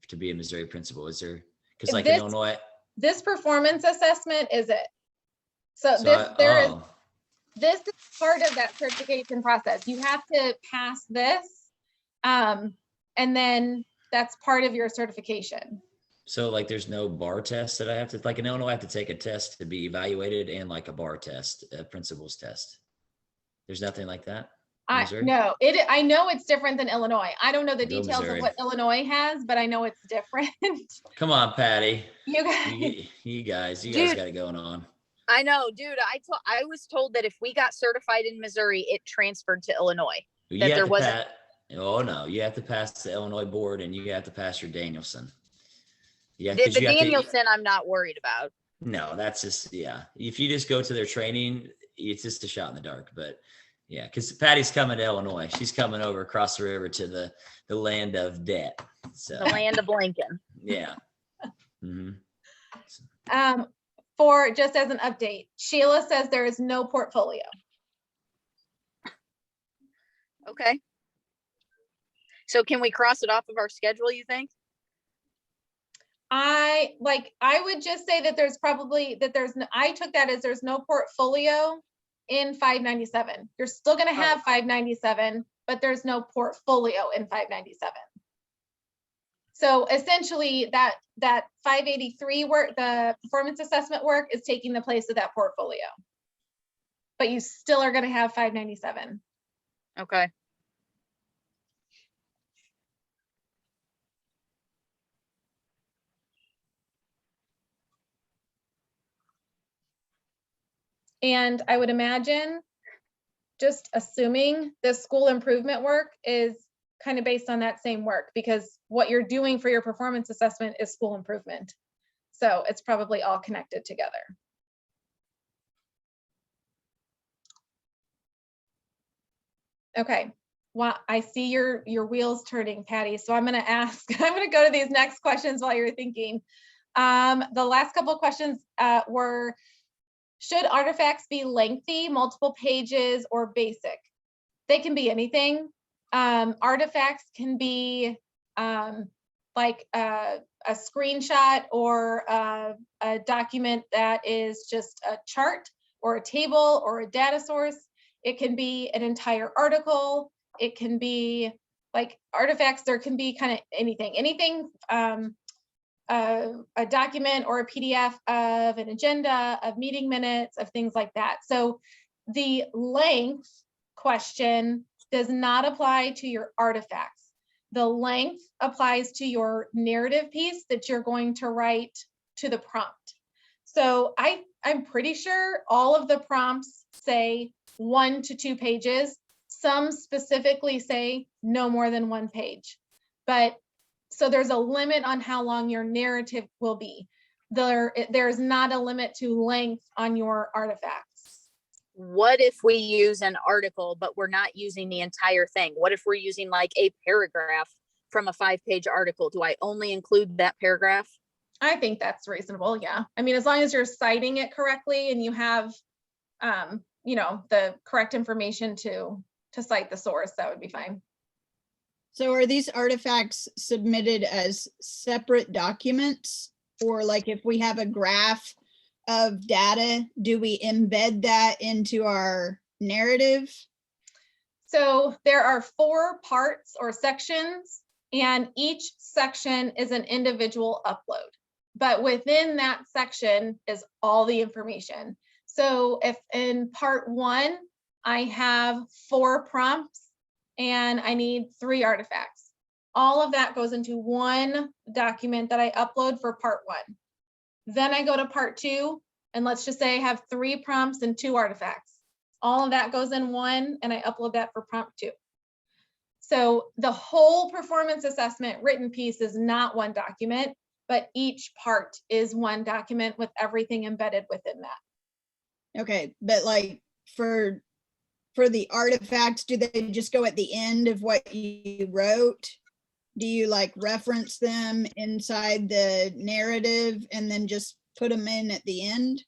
S4: to be a Missouri principal? Is there, because like in Illinois,
S1: this performance assessment is it. So
S4: so
S1: this is part of that certification process. You have to pass this, and then that's part of your certification.
S4: So like there's no bar test that I have to, like in Illinois, I have to take a test to be evaluated and like a bar test, a principal's test. There's nothing like that?
S1: No, I know it's different than Illinois. I don't know the
S4: Go
S1: details
S4: Missouri.
S1: of what Illinois has, but I know it's different.
S4: Come on, Patty.
S1: You guys.
S4: You guys
S7: Dude.
S4: got it going on.
S7: I know, dude. I was told that if we got certified in Missouri, it transferred to Illinois.
S4: You
S7: That
S4: have
S7: there
S4: to
S7: wasn't.
S4: Oh no, you have to pass the Illinois board and you have to pass your Danielson. Yeah,
S7: The Danielson, I'm not worried about.
S4: No, that's just, yeah. If you just go to their training, it's just a shot in the dark. But yeah, because Patty's coming to Illinois. She's coming over across the river to the land of debt. So
S7: The land of Lincoln.
S4: yeah. Mm-hmm.
S1: For just as an update, Sheila says there is no portfolio.
S7: Okay. So can we cross it off of our schedule, you think?
S1: I would just say that I took that as there's no portfolio in 597. You're still going to have 597, but there's no portfolio in 597. So essentially that 583 work, the performance assessment work, is taking the place of that portfolio. But you still are going to have 597.
S7: Okay.
S1: And I would imagine, just assuming the school improvement work is kind of based on that same work, because what you're doing for your performance assessment is school improvement. So it's probably all connected together. Okay, well, I see your wheels turning, Patty. So I'm going to ask, I'm going to go to these next questions while you're thinking. The last couple of questions were, should artifacts be lengthy, multiple pages, or basic? They can be anything. Artifacts can be like a screenshot or a document that is just a chart or a table or a data source. It can be an entire article. It can be like artifacts. There can be kind of anything, a document or a PDF of an agenda, of meeting minutes, of things like that. So the length question does not apply to your artifacts. The length applies to your narrative piece that you're going to write to the prompt. So I'm pretty sure all of the prompts say 1 to 2 pages. Some specifically say no more than 1 page. But so there's a limit on how long your narrative will be. There's not a limit to length on your artifacts.
S7: What if we use an article, but we're not using the entire thing? What if we're using like a paragraph from a 5-page article? Do I only include that paragraph?
S1: I think that's reasonable. Yeah. I mean, as long as you're citing it correctly and you have, you know, the correct information to cite the source, that would be fine.
S5: So are these artifacts submitted as separate documents? Or like if we have a graph of data, do we embed that into our narrative?
S1: So there are 4 parts or sections, and each section is an individual upload. But within that section is all the information. So if in part 1, I have 4 prompts and I need 3 artifacts, all of that goes into one document that I upload for part 1. Then I go to part 2, and let's just say I have 3 prompts and 2 artifacts. All of that goes in one, and I upload that for prompt 2. So the whole performance assessment written piece is not one document, but each part is one document with everything embedded within that.
S5: Okay, but like for the artifacts, do they just go at the end of what you wrote? Do you like reference them inside the narrative and then just put them in at the end?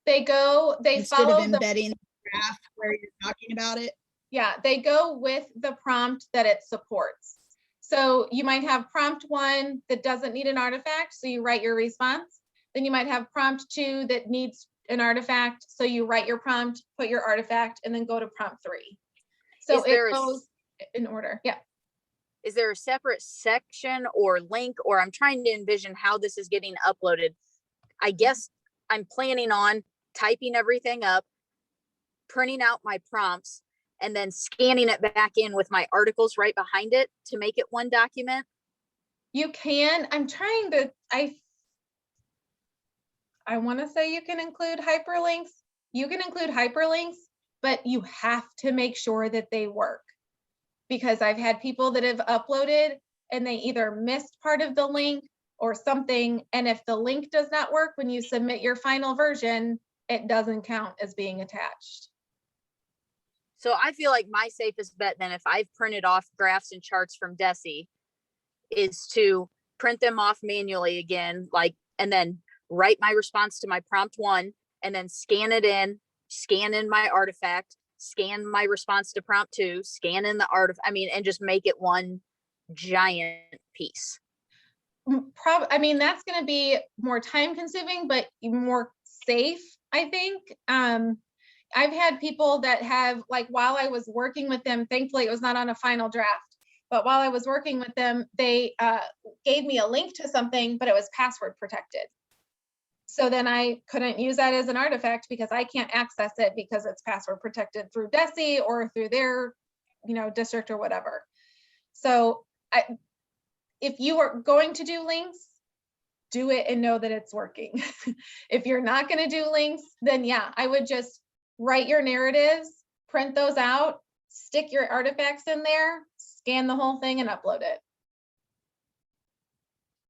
S1: They
S5: Instead
S1: follow
S5: of
S1: the,
S5: embedding the graph where you're talking about it?
S1: yeah, they go with the prompt that it supports. So you might have prompt 1 that doesn't need an artifact, so you write your response. Then you might have prompt 2 that needs an artifact, so you write your prompt, put your artifact, and then go to prompt 3. So it goes in order. Yeah.
S7: Is there a separate section or link, or I'm trying to envision how this is getting uploaded? I guess I'm planning on typing everything up, printing out my prompts, and then scanning it back in with my articles right behind it to make it one document.
S1: You can, I'm trying to, I want to say you can include hyperlinks. You can include hyperlinks, but you have to make sure that they work. Because I've had people that have uploaded and they either missed part of the link or something. And if the link does not work when you submit your final version, it doesn't count as being attached.
S7: So I feel like my safest bet then, if I've printed off graphs and charts from Desi, is to print them off manually again, like, and then write my response to my prompt 1, and then scan it in, scan in my artifact, scan my response to prompt 2, scan in the artifact, and just make it one giant piece.
S1: I mean, that's going to be more time consuming, but more safe, I think. I've had people that have, like, while I was working with them, thankfully it was not on a final draft, but while I was working with them, they gave me a link to something, but it was password protected. So then I couldn't use that as an artifact because I can't access it because it's password protected through Desi or through their, district or whatever. So if you are going to do links, do it and know that it's working. If you're not going to do links, then yeah, I would just write your narratives, print those out, stick your artifacts in there, scan the whole thing and upload it.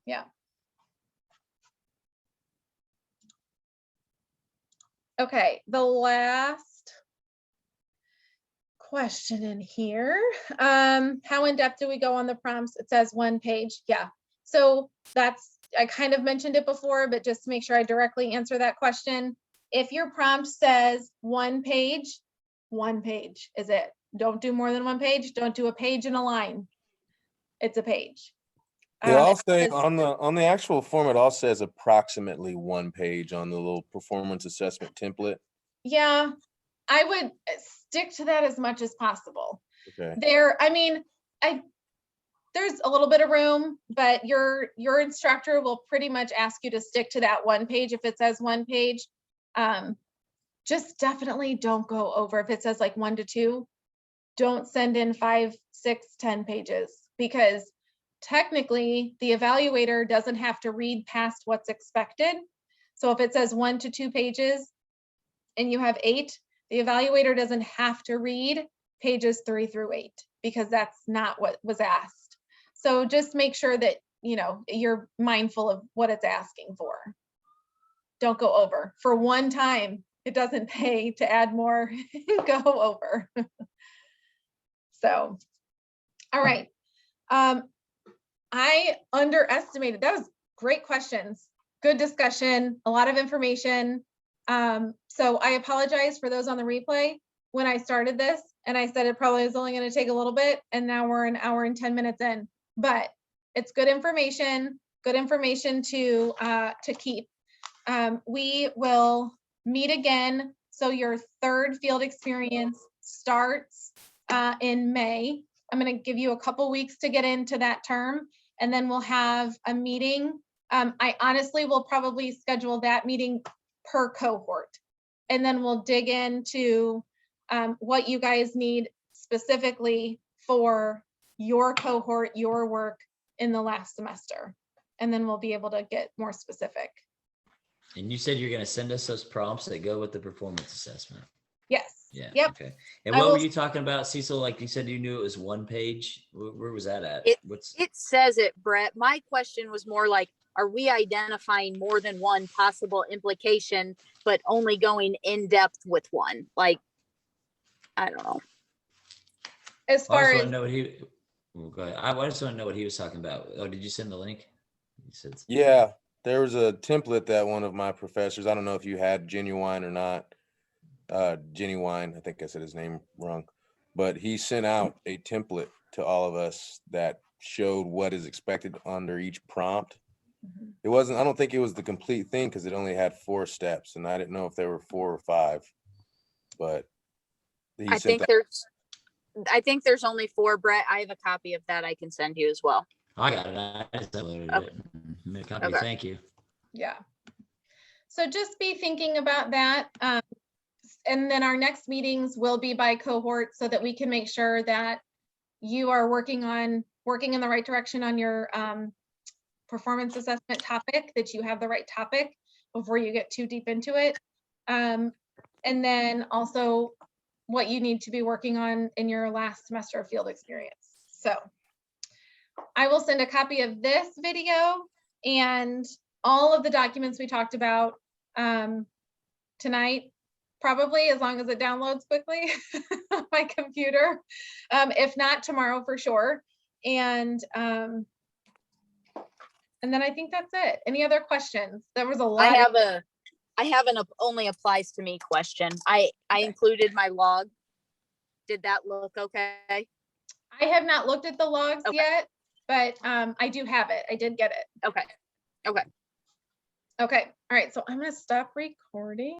S1: Yeah. Okay, the last question in here. How in depth do we go on the prompts? It says 1 page. Yeah. So that's, I kind of mentioned it before, but just to make sure I directly answer that question. If your prompt says 1 page is it. Don't do more than 1 page. Don't do a page and a line. It's a page.
S3: It all
S1: It
S3: say
S1: says-
S3: on the actual form, it all says approximately 1 page on the little performance assessment template.
S1: Yeah, I would stick to that as much as possible.
S3: Okay.
S1: There's a little bit of room, but your instructor will pretty much ask you to stick to that 1 page if it says 1 page. Just definitely don't go over. If it says like 1 to 2, don't send in 5, 6, 10 pages, because technically the evaluator doesn't have to read past what's expected. So if it says 1 to 2 pages and you have 8, the evaluator doesn't have to read pages 3 through 8, because that's not what was asked. So just make sure that, you know, you're mindful of what it's asking for. Don't go over. For one time, it doesn't pay to add more, go over. So, all right. I underestimated, that was great questions, good discussion, a lot of information. So I apologize for those on the replay when I started this and I said it probably is only going to take a little bit, and now we're 1 hour and 10 minutes in, but it's good information to keep. We will meet again. So your 3rd field experience starts in May. I'm going to give you a couple weeks to get into that term, and then we'll have a meeting. I honestly will probably schedule that meeting per cohort, and then we'll dig into what you guys need specifically for your cohort, your work in the last semester, and then we'll be able to get more specific.
S4: And you said you're going to send us those prompts that go with the performance assessment.
S1: Yes.
S4: Yeah.
S1: Yep.
S4: Okay. And
S1: I
S4: what were
S1: will-
S4: you talking about, Cecil? Like you said, you knew it was 1 page. Where was that at?
S7: It says it, Brett. My question was more like, are we identifying more than one possible implication, but only going in depth with one? Like, I don't know.
S1: As
S4: Well, I
S1: far
S4: just want
S1: as,
S4: to know what he. Well, go ahead. I just want to know what he was talking about. Oh, did you send the link? He said.
S3: Yeah, there was a template that one of my professors, I don't know if you had Genuine or not. Genuine, I think I said his name wrong, but he sent out a template to all of us that showed what is expected under each prompt. It wasn't, I don't think it was the complete thing because it only had 4 steps, and I didn't know if there were 4 or 5, but he
S7: I
S3: sent
S7: think there's only 4, Brett. I have a copy of that I can send you as well.
S4: I got it. I just uploaded
S7: Okay.
S4: it. Made a copy.
S7: Okay.
S4: Thank you.
S1: yeah. So just be thinking about that. And then our next meetings will be by cohort so that we can make sure that you are working in the right direction on your performance assessment topic, that you have the right topic before you get too deep into it. And then also what you need to be working on in your last semester of field experience. So I will send a copy of this video and all of the documents we talked about tonight, probably, as long as it downloads quickly on my computer. If not, tomorrow for sure. And then I think that's it. Any other questions? There was a lot.
S7: I have an only applies to me question. I included my log. Did that look okay?
S1: I have not looked at the logs yet, but I do have it. I did get it.
S7: Okay.
S1: Okay. All right. So I'm going to stop recording.